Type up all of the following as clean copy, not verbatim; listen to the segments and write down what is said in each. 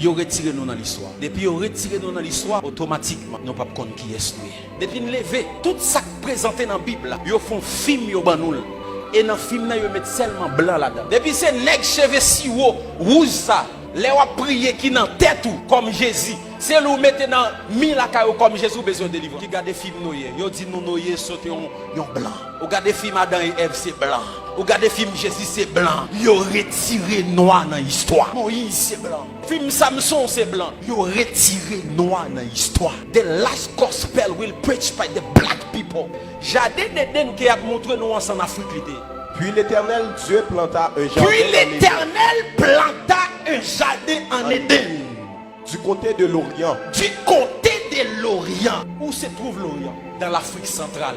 ils ont retiré nous dans l'histoire. Depuis ils ont retiré nous dans l'histoire, automatiquement, nous ne pouvons pas connaître qui est nous. Depuis nous lever, tout ça présenté dans la Bible, ils font film, ils ont et dans le film, ils mettent seulement blanc là-dedans. Depuis c'est nèg cheveux si haut, rouge ça, les ont prié qui dans tête ou comme Jésus. C'est nous mettez dans mille caillou comme Jésus besoin de délivrer. Qui regarde des films noyés, ils dit nous noyés sauter en blanc. Ou regarde des films Adam et Ève c'est blanc. Ou regarde des films Jésus c'est blanc. Ils ont retiré noir dans l'histoire. Moïse c'est blanc. Film Samson c'est blanc. Ils ont retiré noir dans l'histoire. The last gospel will preach by the black people. Jardin d'Éden qui a montré nous en Afrique. Puis l'Éternel Dieu planta un jardin. Puis l'Éternel planta un jardin en Éden. Du côté de l'Orient. Du côté de l'Orient. Où se trouve l'Orient? Dans l'Afrique centrale.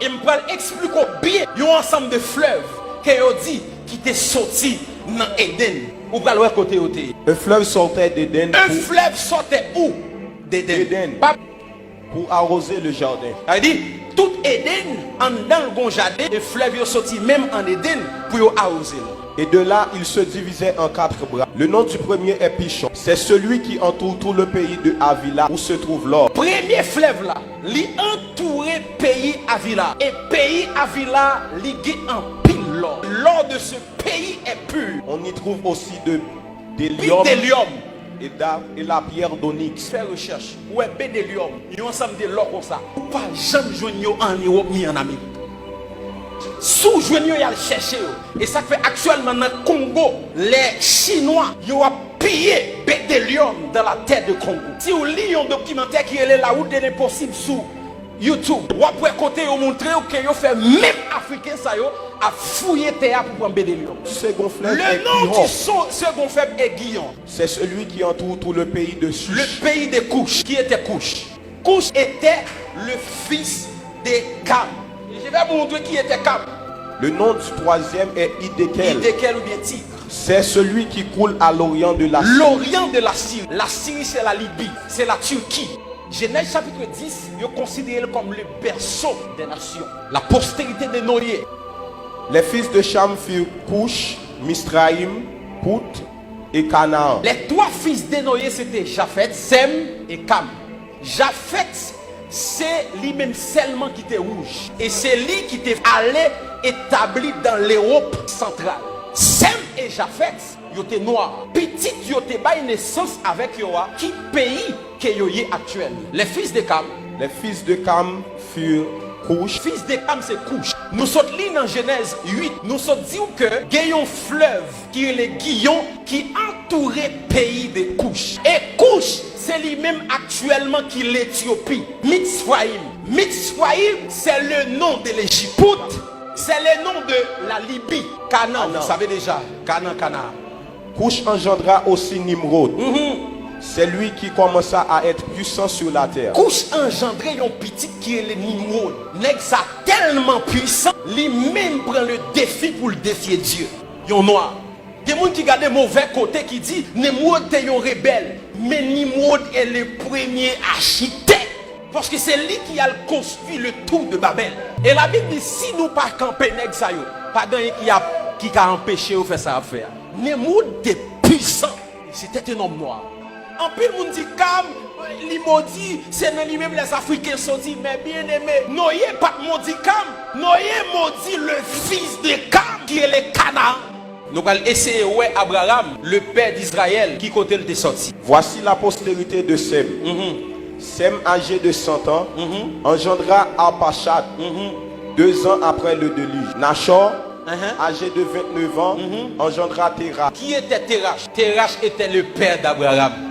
Et je vais expliquer bien. Il y a un ensemble de fleuves qui étaient sortis dans Éden. Où va le côté côté? Un fleuve sortait d'Éden. Un fleuve sortait où? D'Éden. Pour arroser le jardin. Il dit, tout Éden, dans le bon jardin, le fleuve est sorti même en Éden pour arroser. Et de là, il se divisait en 4 bras. Le nom du premier est Pichon. C'est celui qui entoure tout le pays de Havila où se trouve l'or. Premier fleuve là, il entourait pays Havila. Et pays Havila, il en pile l'or. L'or de ce pays est pur. On y trouve aussi des lions. Et la pierre d'onyx. Faire recherche. Ouais, bédélium. Il y a ensemble de l'or comme ça. Ou pas jamais joindre en Europe ni en Amérique. Sous joindre il y a le chercher. Et ça fait actuellement dans le Congo, les Chinois, ils ont pillé bédélium dans la terre de Congo. Si vous lisez un documentaire qui est là où il est possible sous YouTube, vous pouvez côté vous montrer que vous fait même africain ça a fouillé terre pour prendre bédélium. Le nom du second fleuve est Guillon. C'est celui qui entoure tout le pays de Cush. Le pays de Cush. Qui était Cush? Cush était le fils de Cam. Je vais vous montrer qui était Cam. Le nom du troisième est Hiddekel. Hiddekel ou bien Tigre. C'est celui qui coule à l'orient de la Syrie. L'orient de la Syrie. La Syrie c'est la Libye, c'est la Turquie. Genèse chapitre 10, il est considéré comme le berceau des nations. La postérité de Noé. Les fils de Cham furent Cush, Misraïm, Pout et Canaan. Les 3 fils de Noé c'était Japhet, Sem et Cam. Japhet, c'est lui-même seulement qui était rouge. Et c'est lui qui était allé établi dans l'Europe centrale. Sem et Japhet, ils étaient noirs. Petit, ils étaient bail naissance avec Yoa. Qui pays que Yoye actuel? Les fils de Cam. Les fils de Cam furent Cush. Fils de Cam c'est Cush. Nous sommes lits dans Genèse 8. Nous sommes dit que il y a un fleuve qui est le Guillon qui entourait le pays de Cush. Et Cush, c'est lui-même actuellement qui est l'Éthiopie. Mitzrayim. Mitzrayim, c'est le nom de l'Égypte. C'est le nom de la Libye. Canaan, vous savez déjà. Canaan. Cush engendra aussi Nimrod. C'est lui qui commença à être puissant sur la terre. Cush engendré un petit qui est le Nimrod. Nèg ça tellement puissant, lui-même prend le défi pour le défier Dieu. Yon noir. Des gens qui regardent mauvais côté qui dit Nimrod est un rebelle. Mais Nimrod est le premier architecte. Parce que c'est lui qui a construit le tour de Babel. Et la Bible dit si nous pas camper nèg ça yo, pas gagné qui a empêché de faire ça à faire. Nimrod est puissant. C'était un homme noir. En plus, le monde dit Cam, il maudit, c'est dans lui-même les Africains sont dit, mais bien aimé, Noé pas maudit Cam, Noé maudit le fils de Cam qui est le Canaan. Nous allons essayer ouais Abraham, le père d'Israël, qui côté il est sorti. Voici la postérité de Sem. Sem, âgé de 100 ans, engendra Arpachad 2 ans après le déluge. Nachor, âgé de 29 ans, engendra Terach. Qui était Terach? Terach était le père d'Abraham.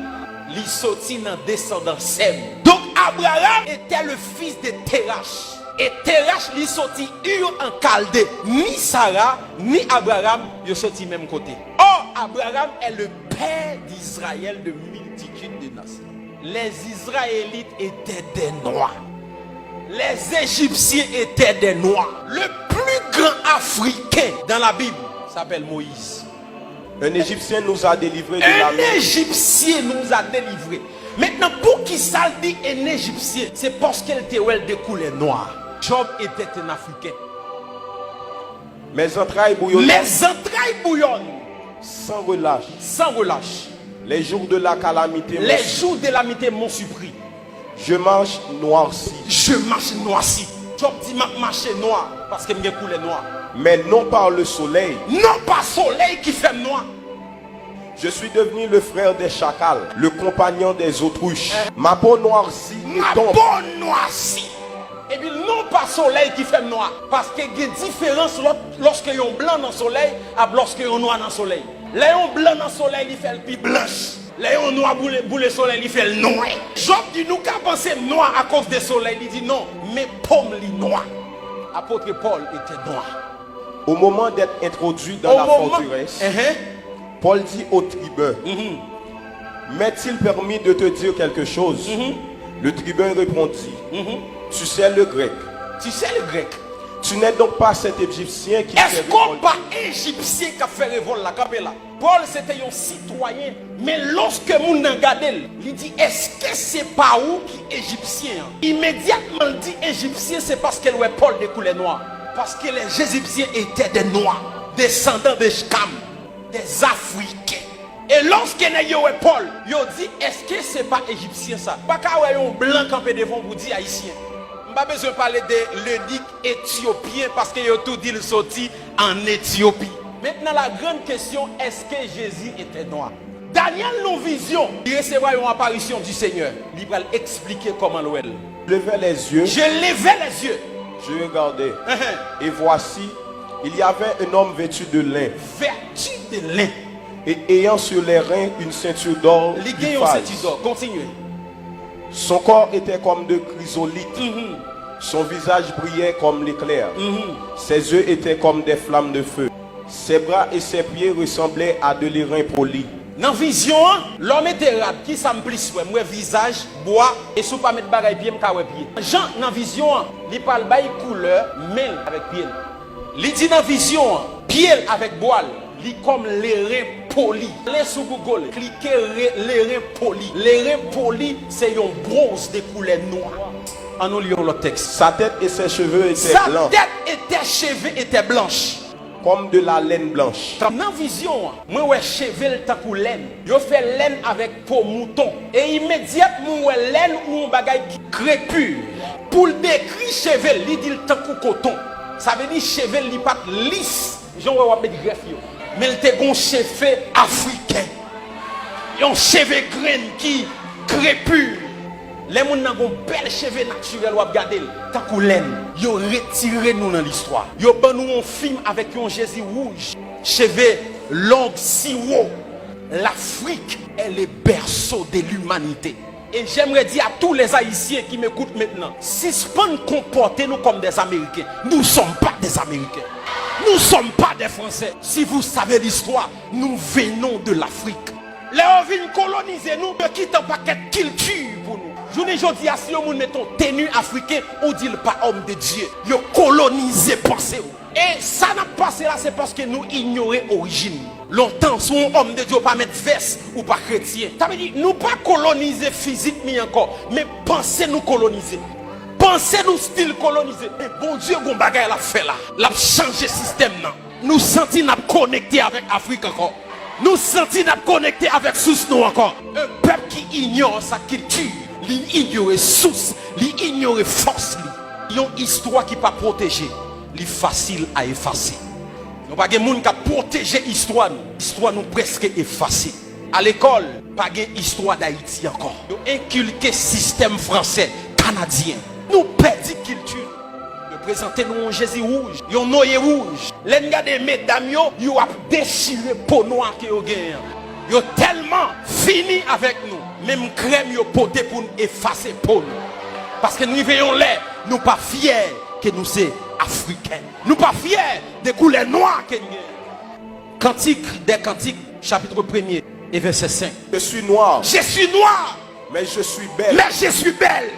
Il sortit dans descendance Sem. Donc Abraham était le fils de Terach. Et Terach lui sorti Ur en Chaldée. Ni Sarah, ni Abraham, ils sorti même côté. Or, Abraham est le père d'Israël de multitude de nations. Les Israélites étaient des noirs. Les Égyptiens étaient des noirs. Le plus grand Africain dans la Bible s'appelle Moïse. Un Égyptien nous a délivrés de la main. Un Égyptien nous a délivrés. Maintenant, pour qui ça dit un Égyptien? C'est parce qu'elle était de couleur noire. Job était un Africain. Mes entrailles bouillonnent. Mes entrailles bouillonnent. Sans relâche. Sans relâche. Les jours de la calamité Les jours de la calamité m'ont surpris. Je marche noirci. Je marche noirci. Job dit m'a marché noir parce que me coulé noir. Mais non par le soleil. Non pas soleil qui fait noir. Je suis devenu le frère des chacals, le compagnon des autruches. Ma peau noircie Ma tombe. peau noircie. Et puis non pas soleil qui fait noir. Parce qu'il y a une différence lorsque y a un blanc dans le soleil et lorsque y a un noir dans le soleil. Là, un blanc dans le soleil, il fait le plus blanche. Là, un noir pour le soleil, il fait le noir. Job dit nous qu'à penser noir à cause du soleil. Il dit non, mais pomme li noir. Apôtre Paul était noir. Au moment d'être introduit dans la forteresse, Paul dit au tribun, m'est-il permis de te dire quelque chose? Le tribun répondit, tu sais le grec. Tu sais le grec. Tu n'es donc pas cet Égyptien qui Est-ce qu'on pas Égyptien qui a fait révolte là, là? Paul c'était un citoyen, mais lorsque moun nan gade, il dit est-ce que c'est pas où qui Égyptien? Immédiatement il dit Égyptien, c'est parce que Paul de couleur noire. Parce que les Égyptiens étaient des noirs, descendants de Sham, des Africains. Et lorsque Paul, il dit est-ce que c'est pas Égyptien ça? Pas qu'à un blanc campé devant vous dire haïtien. Je n'ai pas besoin de parler de l'eunuque éthiopien parce qu'il a tout dit le sorti en Éthiopie. Maintenant, la grande question, est-ce que Jésus était noir? Daniel, nos visions, il recevra une apparition du Seigneur. Il va expliquer comment l'ouel. Je levais les yeux. Je levais les yeux. Je regardais. Et voici, il y avait un homme vêtu de lin. Vêtu de lin. Et ayant sur les reins une ceinture d'or. Continuez. Son corps était comme de chrysolite. Son visage brillait comme l'éclair. Ses yeux étaient comme des flammes de feu. Ses bras et ses pieds ressemblaient à de l'airain poli. Dans la vision, l'homme était rap qui s'amplis, moi visage, bois, et sous pas mettre bagaille pied, m'kawe pied. Jean, dans la vision, il parle de couleur, mêle avec pied. Il dit dans la vision, pied avec bois, il comme l'airain poli. Les sous Google, cliquez l'airain poli. L'airain poli, c'est un bronze de couleur noire. En nous lisons le texte. Sa tête et ses cheveux étaient blancs. Sa tête et ses cheveux étaient blanches. Comme de la laine blanche. Dans la vision, moi ouais cheveux tant que laine. Yo fait laine avec peau mouton. Et immédiatement ouais laine ou un bagage qui crépule. Pour le décrire cheveux, il dit tant que coton. Ça veut dire cheveux li pas lisse. J'en vais mettre greffe yo. Mais il te gon cheveux africain. Un cheveux grain qui crépule. Les gens qui ont bel cheveux naturel ou regarder tant que laine, ils ont retiré nous dans l'histoire. Ils ont ban nous un film avec un Jésus rouge, cheveux longs si haut. L'Afrique est le berceau de l'humanité. Et j'aimerais dire à tous les Haïtiens qui m'écoutent maintenant, si ce pas nous comporter nous comme des Américains, nous ne sommes pas des Américains. Nous ne sommes pas des Français. Si vous savez l'histoire, nous venons de l'Afrique. Les gens viennent coloniser nous, ils quittent un paquet de culture pour nous. Je ne dis pas si vous mettez tenue africain, on dit pas homme de Dieu. Ils ont colonisé pensée. Et ça n'a pas passé là, c'est parce que nous ignorons l'origine. Longtemps, si un homme de Dieu pas mettre veste ou pas chrétien. Ça veut dire, nous pas coloniser physiquement encore, mais pensez nous coloniser. Pensez nous style colonisé. Et bon Dieu, bon bagay l'a fait là. L'a changé système là. Nous sentons nous connecter avec l'Afrique encore. Nous sentons nous connecter avec source nous encore. Un peuple qui ignore sa culture. Il ignore source, il ignore force. Il y a une histoire qui pas protéger, il est facile à effacer. Nous pas de monde qui protéger l'histoire. L'histoire nous presque effacée. À l'école, pas de histoire d'Haïti encore. Nous inculquer système français, canadien. Nous perdons culture. Nous présentons nous un Jésus rouge, un noyer rouge. Les gars des mesdames, ils ont déchiré peau noire que vous gagnez. Ils ont tellement fini avec nous. Même crème yo poté pour nous effacer pour nous. Parce que nous veillons l'air, nous pas fiers que nous sommes africains. Nous pas fiers des couleurs noires que nous sommes. Cantique des Cantiques, chapitre 1er et verset 5. Je suis noir. Je suis noir. Mais je suis belle. Mais je suis belle.